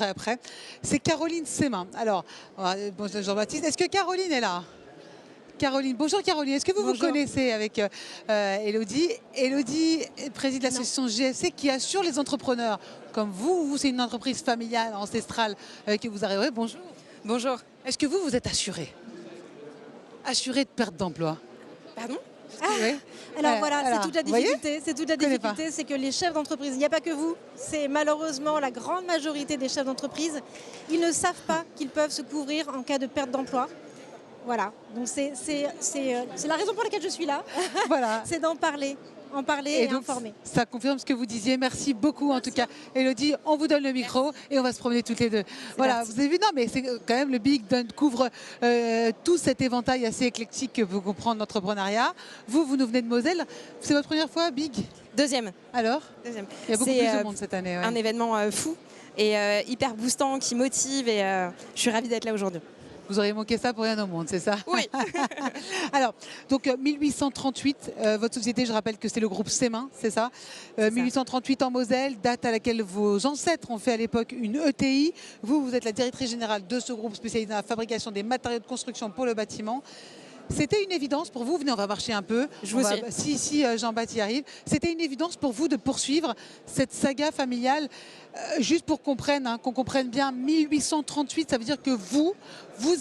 Après, c'est Caroline Sémin. Alors, bonjour Jean-Baptiste, est-ce que Caroline est là? Caroline, bonjour Caroline, est-ce que vous connaissez avec Elodie? Elodie préside l'association GFC qui assure les entrepreneurs comme vous. Vous, c'est une entreprise familiale, ancestrale que vous arrivez. Bonjour. Bonjour. Est-ce que vous êtes assuré? Assuré de perte d'emploi? Pardon? Oui. Alors voilà, alors, c'est toute la difficulté. C'est toute la connais pas. difficulté, c'est que les chefs d'entreprise, il n'y a pas que vous, c'est malheureusement la grande majorité des chefs d'entreprise, ils ne savent pas qu'ils peuvent se couvrir en cas de perte d'emploi. Voilà, donc c'est la raison pour laquelle je suis là. Voilà. C'est d'en parler, en parler et donc, informer. ça confirme ce que vous disiez. Merci beaucoup en tout cas. Elodie, on vous donne le micro et on va se promener toutes les deux. Voilà, parti. vous avez vu, non mais c'est quand même le Big couvre tout cet éventail assez éclectique que vous comprendre l'entrepreneuriat. Vous nous venez de Moselle. C'est votre première fois Big? Deuxième. Alors? Deuxième. Il y a beaucoup plus de monde cette année. Ouais. Un événement fou et hyper boostant qui motive et je suis ravie d'être là aujourd'hui. Vous auriez manqué ça pour rien au monde, c'est ça? Oui. Alors, donc 1838, votre société, je rappelle que c'est le groupe Sémin, c'est ça? 1838 en Moselle, date à laquelle vos ancêtres ont fait à l'époque une ETI. Vous êtes la directrice générale de ce groupe spécialisé dans la fabrication des matériaux de construction pour le bâtiment. C'était une évidence pour vous, venez, on va marcher un peu. Je vous suis. Si Jean-Baptiste y arrive, c'était une évidence pour vous de poursuivre cette saga familiale, juste pour qu'on comprenne bien, 1838, ça veut dire que vous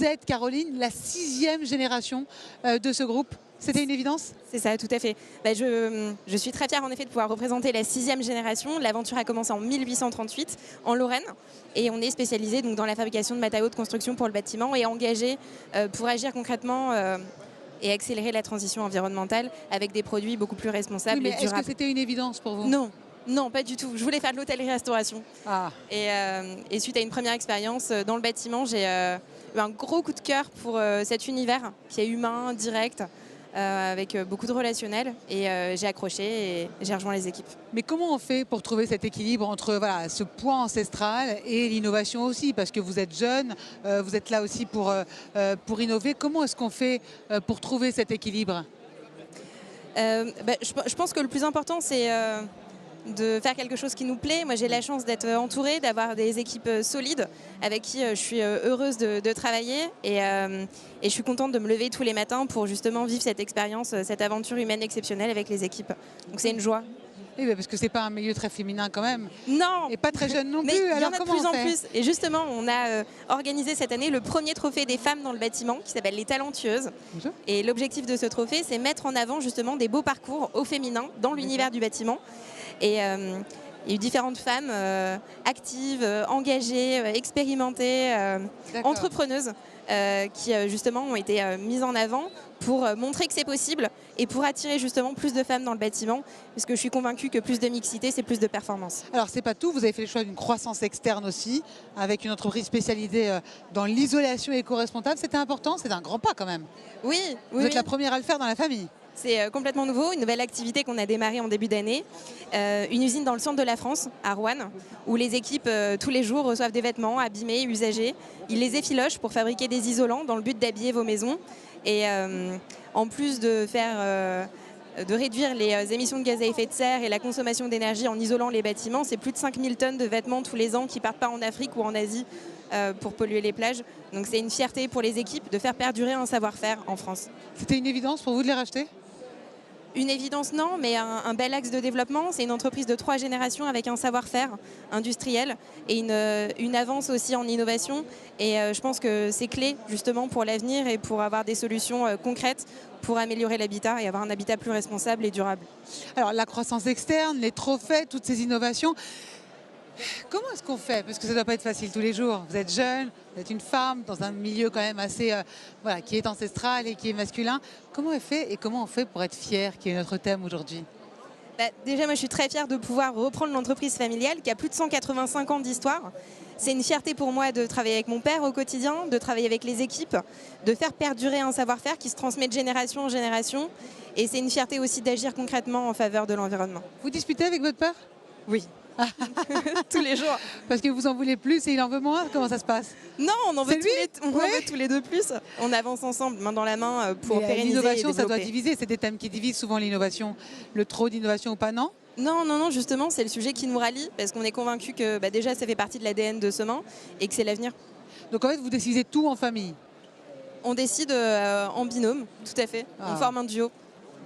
êtes, Caroline, la 6e génération de ce groupe. C'était une évidence? C'est ça, tout à fait. Je suis très fière en effet de pouvoir représenter la 6e génération. L'aventure a commencé en 1838 en Lorraine et on est spécialisé donc, dans la fabrication de matériaux de construction pour le bâtiment et engagé pour agir concrètement et accélérer la transition environnementale avec des produits beaucoup plus responsables Oui, mais et durables. est-ce que c'était une évidence pour vous? Non. Non, pas du tout. Je voulais faire de l'hôtellerie-restauration. Ah. Et suite à une première expérience dans le bâtiment, j'ai eu un gros coup de cœur pour cet univers qui est humain, direct, avec beaucoup de relationnel. Et j'ai accroché et j'ai rejoint les équipes. Mais comment on fait pour trouver cet équilibre entre voilà, ce point ancestral et l'innovation aussi? Parce que vous êtes jeune, vous êtes là aussi pour innover. Comment est-ce qu'on fait pour trouver cet équilibre? Je pense que le plus important, c'est de faire quelque chose qui nous plaît. Moi, j'ai la chance d'être entourée, d'avoir des équipes solides avec qui je suis heureuse de travailler et je suis contente de me lever tous les matins pour justement vivre cette expérience, cette aventure humaine exceptionnelle avec les équipes. Donc c'est une joie. Oui, parce que c'est pas un milieu très féminin quand même. Non. Et pas très jeune non Mais plus. il y Alors en a de comment plus on en fait? plus. Et justement, on a organisé cette année le premier trophée des femmes dans le bâtiment qui s'appelle les Talentueuses. Bonjour. Et l'objectif de ce trophée, c'est mettre en avant justement des beaux parcours au féminin dans l'univers du bâtiment. Et il y a eu différentes femmes actives, engagées, expérimentées, entrepreneuses qui justement ont été mises en avant pour montrer que c'est possible et pour attirer justement plus de femmes dans le bâtiment, parce que je suis convaincue que plus de mixité, c'est plus de performance. Alors c'est pas tout, vous avez fait le choix d'une croissance externe aussi, avec une entreprise spécialisée dans l'isolation éco-responsable. C'était important, c'est un grand pas quand même. Oui, Vous êtes la première à le faire dans la famille. C'est complètement nouveau, une nouvelle activité qu'on a démarrée en début d'année. Une usine dans le centre de la France, à Roanne, où les équipes, tous les jours, reçoivent des vêtements abîmés, usagés. Ils les effilochent pour fabriquer des isolants dans le but d'habiller vos maisons. Et en plus de réduire les émissions de gaz à effet de serre et la consommation d'énergie en isolant les bâtiments, c'est plus de 5000 tonnes de vêtements tous les ans qui partent pas en Afrique ou en Asie pour polluer les plages. Donc c'est une fierté pour les équipes de faire perdurer un savoir-faire en France. C'était une évidence pour vous de les racheter? Une évidence, non, mais un bel axe de développement. C'est une entreprise de 3 générations avec un savoir-faire industriel et une avance aussi en innovation. Et je pense que c'est clé justement pour l'avenir et pour avoir des solutions concrètes pour améliorer l'habitat et avoir un habitat plus responsable et durable. Alors la croissance externe, les trophées, toutes ces innovations. Comment est-ce qu'on fait? Parce que ça ne doit pas être facile tous les jours. Vous êtes jeune, vous êtes une femme dans un milieu quand même assez, qui est ancestral et qui est masculin. Comment on fait et comment on fait pour être fier, qui est notre thème aujourd'hui? Déjà, moi, je suis très fière de pouvoir reprendre l'entreprise familiale qui a plus de 185 ans d'histoire. C'est une fierté pour moi de travailler avec mon père au quotidien, de travailler avec les équipes, de faire perdurer un savoir-faire qui se transmet de génération en génération. Et c'est une fierté aussi d'agir concrètement en faveur de l'environnement. Vous disputez avec votre père? Oui. tous les jours. Parce que vous en voulez plus et il en veut moins. Comment ça se passe? Non, on en veut, C'est lui on en veut tous les deux plus. On avance ensemble, main dans la main, pour Mais, pérenniser et l'innovation, ça doit développer. diviser. C'est des thèmes qui divisent souvent l'innovation. Le trop d'innovation ou pas, non? Non, non, non, justement, c'est le sujet qui nous rallie parce qu'on est convaincu que déjà, ça fait partie de l'ADN de Semin et que c'est l'avenir. Donc en fait, vous décidez tout en famille. On décide en binôme, tout à fait. Ah. On forme un duo.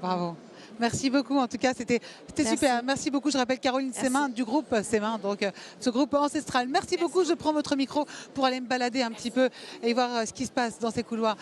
Bravo. Merci beaucoup. En tout cas, c'était Merci. super. Merci beaucoup. Je rappelle Caroline Merci. Sémin du groupe Sémin, donc ce groupe ancestral. Merci beaucoup. Je prends votre micro pour aller me balader un petit peu et voir ce qui se passe dans ces couloirs.